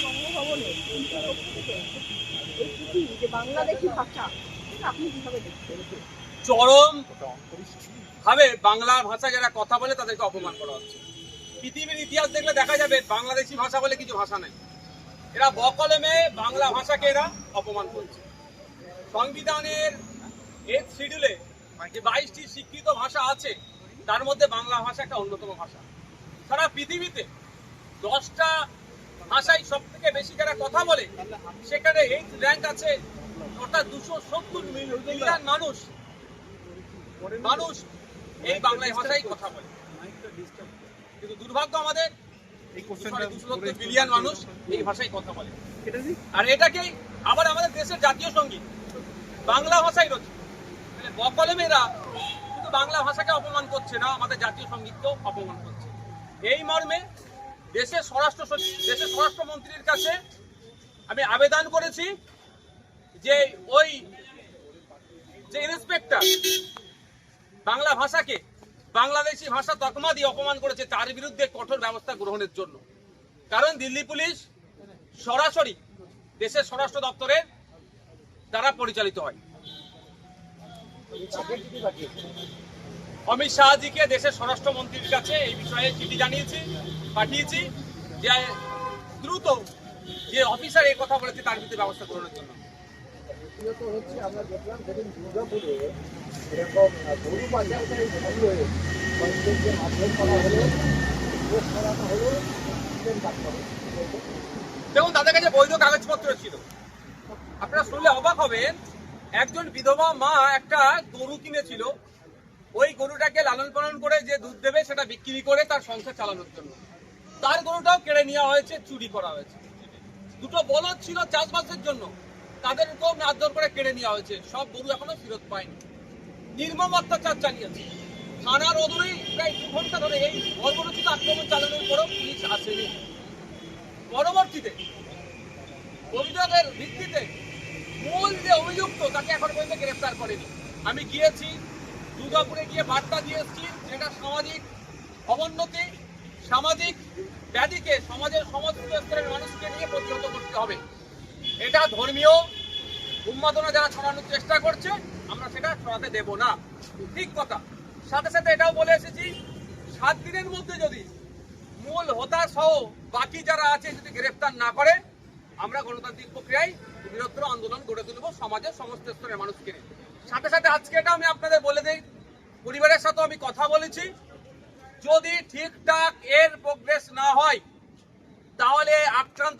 বঙ্গভবনে যে বাংলাদেশি ভাষা আপনি কিভাবে দেখছেন? চরম ভাবে বাংলা ভাষা যারা কথা বলে তাদেরকে অপমান করা হচ্ছে। পৃথিবীর ইতিহাস দেখলে দেখা যাবে বাংলাদেশি ভাষা বলে কিছু ভাষা নেই। এরা বকলমে বাংলা ভাষাকে এরা অপমান করছে। সংবিধানের এর শিডিউলে যে 22টি স্বীকৃত ভাষা আছে তার মধ্যে বাংলা ভাষা একটা অন্যতম ভাষা। সারা পৃথিবীতে 10টা ভাষায় সব থেকে বেশি যারা কথা বলে সেখানে এই র্যাঙ্ক আছে, অর্থাৎ 270 মিলিয়ন মানুষ এই বাংলা ভাষায় কথা বলে। কিন্তু দুর্ভাগ্য আমাদের 270 বিলিয়ন মানুষ এই ভাষায় কথা বলে। আর এটাকেই আবার আমাদের দেশের জাতীয় সঙ্গীত বাংলা ভাষায় রচিত। মানে বকলমেরা শুধু বাংলা ভাষাকে অপমান করছে না, আমাদের জাতীয় সঙ্গীতকেও অপমান করছে। এই মর্মে দেশের স্বরাষ্ট্রমন্ত্রীর কাছে আমি আবেদন করেছি যে ওই যে ইন্সপেক্টর বাংলা ভাষাকে বাংলাদেশি ভাষা তকমা দিয়ে অপমান করেছে তার বিরুদ্ধে কঠোর ব্যবস্থা গ্রহণের জন্য। কারণ দিল্লি পুলিশ সরাসরি দেশের স্বরাষ্ট্র দপ্তরের দ্বারা পরিচালিত হয়। অমিত শাহজিকে দেশের স্বরাষ্ট্রমন্ত্রীর কাছে এই বিষয়ে চিঠি পাঠিয়েছি যে দ্রুত যে অফিসার এই কথা বলেছে তার বিরুদ্ধে ব্যবস্থা গ্রহণের জন্য। আমরা দেখলাম সেদিন দুর্গাপুরে এরকম গরু বাজারে মাধ্যম করা হলো, দেখুন তাদের কাছে বৈধ কাগজপত্র ছিল। আপনারা শুনলে অবাক হবেন, একজন বিধবা মা একটা গরু কিনেছিল, ওই গরুটাকে লালন পালন করে যে দুধ দেবে সেটা বিক্রি করে তার সংসার চালানোর জন্য। তার গরুটাও কেড়ে নেওয়া হয়েছে, চুরি করা হয়েছে। দুটো বলদ ছিল চাষবাসের জন্য, তাদেরকেও মারধর করে কেড়ে নেওয়া হয়েছে। সব গরু এখনো ফেরত পায়নি। নির্মম অত্যাচার চালিয়েছে। থানার অদূরেই প্রায় 2 ঘন্টা ধরে এই বর্বরচিত আক্রমণ চালানোর পরেও পুলিশ আসেনি। পরবর্তীতে অভিযোগের ভিত্তিতে মূল যে অভিযুক্ত তাকে এখন পর্যন্ত গ্রেফতার করেনি। আমি গিয়েছি দুর্গাপুরে, গিয়ে বার্তা দিয়ে এসেছি যেটা সামাজিক অবনতি, সামাজিক ব্যাধিকে সমাজের সমস্ত স্তরের মানুষকে নিয়ে প্রতিহত করতে হবে। এটা ধর্মীয় উন্মাদনা যারা ছড়ানোর চেষ্টা করছে আমরা সেটা ছড়াতে দেব না, ঠিক কথা। সাথে সাথে এটাও বলে এসেছি 7 দিনের মধ্যে যদি মূল হোতা সহ বাকি যারা আছে যদি গ্রেফতার না করে আমরা গণতান্ত্রিক প্রক্রিয়ায় বৃহত্তর আন্দোলন গড়ে তুলব সমাজের সমস্ত স্তরের মানুষকে নিয়ে। সাথে সাথে আজকে এটা আমি আপনাদের বলে দিই, পরিবারের সাথেও আমি কথা বলেছি, যদি ঠিকঠাক এর প্রোগ্রেস না হয় তাহলে আক্রান্ত